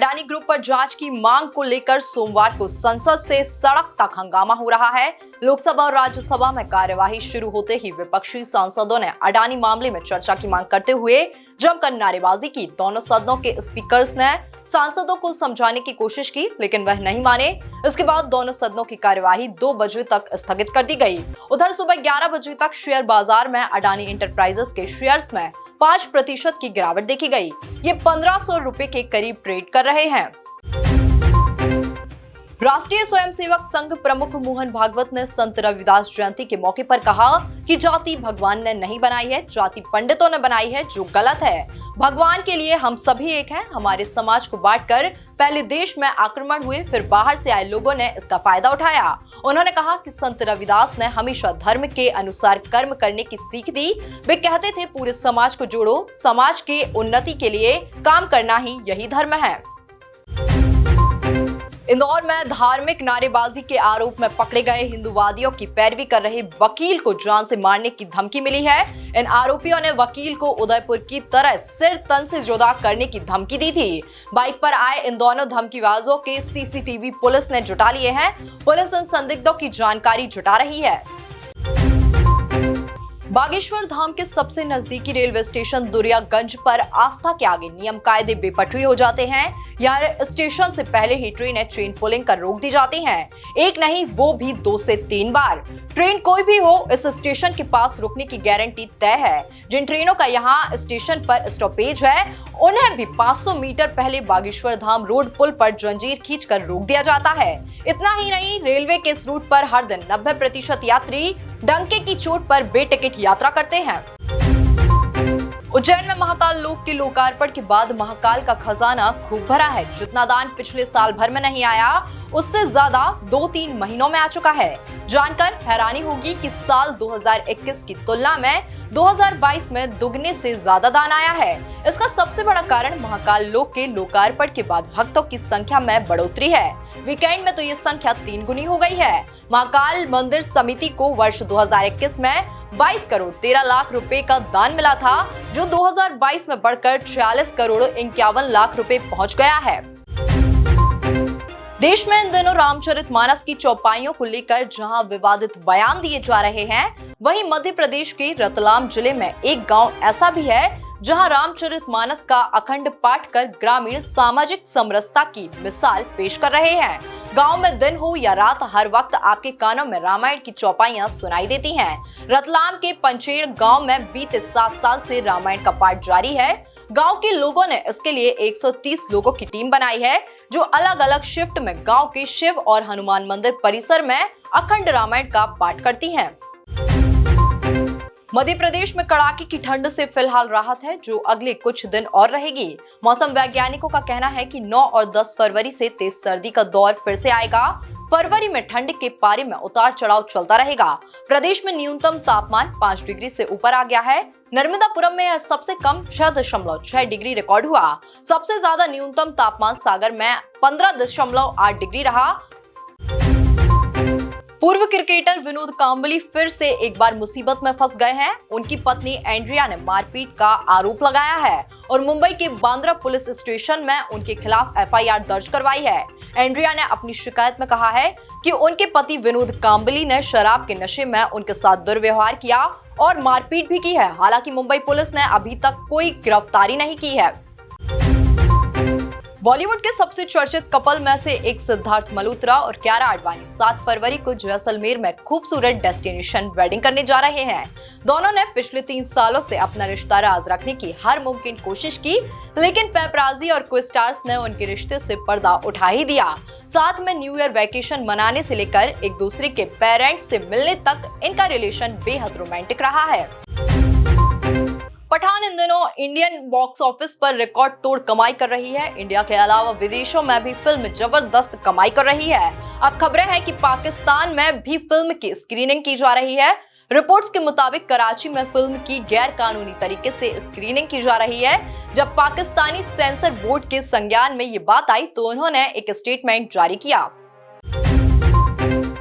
Adani group पर जांच की मांग को लेकर सोमवार को संसद से सड़क तक हंगामा हो रहा है। लोकसभा और राज्यसभा में कार्यवाही शुरू होते ही विपक्षी सांसदों ने अडानी मामले में चर्चा की मांग करते हुए जमकर नारेबाजी की। दोनों सदनों के स्पीकर्स ने सांसदों को समझाने की कोशिश की, लेकिन वह नहीं माने। इसके बाद दोनों सदनों की कार्यवाही 2 बजे तक स्थगित कर दी गई। उधर सुबह 11 बजे तक शेयर बाजार में अडानी एंटरप्राइजेस के शेयर्स में 5% की गिरावट देखी गई। ये 1500 रुपए के करीब ट्रेड कर रहे हैं। राष्ट्रीय स्वयंसेवक संघ प्रमुख मोहन भागवत ने संत रविदास जयंती के मौके पर कहा कि जाति भगवान ने नहीं बनाई है, जाति पंडितों ने बनाई है, जो गलत है। भगवान के लिए हम सभी एक हैं। हमारे समाज को बांटकर पहले देश में आक्रमण हुए, फिर बाहर से आए लोगों ने इसका फायदा उठाया। उन्होंने कहा कि संत रविदास ने हमेशा धर्म के अनुसार कर्म करने की सीख दी। वे कहते थे, पूरे समाज को जोड़ो, समाज के उन्नति के लिए काम करना ही यही धर्म है। इंदौर में धार्मिक नारेबाजी के आरोप में पकड़े गए हिंदूवादियों की पैरवी कर रहे वकील को जान से मारने की धमकी मिली है। इन आरोपियों ने वकील को उदयपुर की तरह सिर तन से जुदा करने की धमकी दी थी। बाइक पर आए इन दोनों धमकीबाजों के सीसीटीवी पुलिस ने जुटा लिए हैं। पुलिस इन संदिग्धों की जानकारी जुटा रही है। बागेश्वर धाम के सबसे नजदीकी रेलवे स्टेशन दुरियागंज पर आस्था के आगे नियम कायदे बेपटरी हो जाते हैं। यहाँ स्टेशन से पहले ही ट्रेन पुलिंग कर रोक दी जाती हैं। एक नहीं, वो भी 2 से 3 बार। ट्रेन कोई भी हो, इस स्टेशन के पास रुकने की गारंटी तय है। जिन ट्रेनों का यहाँ स्टेशन पर स्टॉपेज है, उन्हें भी 500 मीटर पहले बागेश्वर धाम रोड पुल पर जंजीर खींचकर रोक दिया जाता है। इतना ही नहीं, रेलवे के इस रूट पर हर दिन 90% यात्री डंके की चोट पर बेटिकट यात्रा करते हैं। उज्जैन में महाकाल लोक के लोकार्पण के बाद महाकाल का खजाना खूब भरा है। जितना दान पिछले साल भर में नहीं आया, उससे ज्यादा 2-3 महीनों में आ चुका है। जानकर हैरानी होगी कि साल 2021 की तुलना में 2022 में दुगने से ज्यादा दान आया है। इसका सबसे बड़ा कारण महाकाल लोक के लोकार्पण के बाद भक्तों की संख्या में बढ़ोतरी है। वीकेंड में तो ये संख्या 3 गुनी हो गई है। महाकाल मंदिर समिति को वर्ष 2021 में 22 करोड़ 13 लाख रुपए का दान मिला था, जो 2022 में बढ़कर 46 करोड़ 51 लाख रुपए पहुंच गया है। देश में इन दिनों रामचरितमानस की चौपाइयों को लेकर जहां विवादित बयान दिए जा रहे हैं, वहीं मध्य प्रदेश के रतलाम जिले में एक गांव ऐसा भी है जहां रामचरितमानस का अखंड पाठ कर ग्रामीण सामाजिक समरसता की मिसाल पेश कर रहे हैं। गांव में दिन हो या रात, हर वक्त आपके कानों में रामायण की चौपाइयां सुनाई देती हैं। रतलाम के पंचेड़ गांव में बीते 7 साल से रामायण का पाठ जारी है। गांव के लोगों ने इसके लिए 130 लोगों की टीम बनाई है, जो अलग अलग शिफ्ट में गांव के शिव और हनुमान मंदिर परिसर में अखंड रामायण का पाठ करती हैं। मध्य प्रदेश में कड़ाके की ठंड से फिलहाल राहत है, जो अगले कुछ दिन और रहेगी। मौसम वैज्ञानिकों का कहना है कि 9 और 10 फरवरी से तेज सर्दी का दौर फिर से आएगा। फरवरी में ठंड के पारे में उतार चढ़ाव चलता रहेगा। प्रदेश में न्यूनतम तापमान 5 डिग्री से ऊपर आ गया है। नर्मदापुरम में सबसे कम 6.6 डिग्री रिकॉर्ड हुआ। सबसे ज्यादा न्यूनतम तापमान सागर में 15.8 डिग्री रहा। पूर्व क्रिकेटर विनोद कांबली फिर से एक बार मुसीबत में फंस गए हैं। उनकी पत्नी एंड्रिया ने मारपीट का आरोप लगाया है और मुंबई के बांद्रा पुलिस स्टेशन में उनके खिलाफ एफआईआर दर्ज करवाई है। एंड्रिया ने अपनी शिकायत में कहा है कि उनके पति विनोद कांबली ने शराब के नशे में उनके साथ दुर्व्यवहार किया और मारपीट भी की है। हालांकि मुंबई पुलिस ने अभी तक कोई गिरफ्तारी नहीं की है। बॉलीवुड के सबसे चर्चित कपल में से एक सिद्धार्थ मल्होत्रा और कियारा आडवाणी 7 फरवरी को जैसलमेर में खूबसूरत डेस्टिनेशन वेडिंग करने जा रहे हैं। दोनों ने पिछले 3 सालों से अपना रिश्ता राज रखने की हर मुमकिन कोशिश की, लेकिन पेपराजी और को स्टार्स ने उनके रिश्ते से पर्दा उठा ही दिया। साथ में न्यू ईयर वैकेशन मनाने से लेकर एक दूसरे के पेरेंट्स से मिलने तक इनका रिलेशन बेहद रोमांटिक रहा है। पठान इन दिनों इंडियन बॉक्स ऑफिस पर रिकॉर्ड तोड़ कमाई कर रही है। इंडिया के अलावा विदेशों में भी फिल्म जबरदस्त कमाई कर रही है। अब खबरें हैं कि पाकिस्तान में भी फिल्म की स्क्रीनिंग की जा रही है। रिपोर्ट्स के मुताबिक कराची में फिल्म की गैर कानूनी तरीके से स्क्रीनिंग की जा रही है। जब पाकिस्तानी सेंसर बोर्ड के संज्ञान में ये बात आई तो उन्होंने एक स्टेटमेंट जारी किया।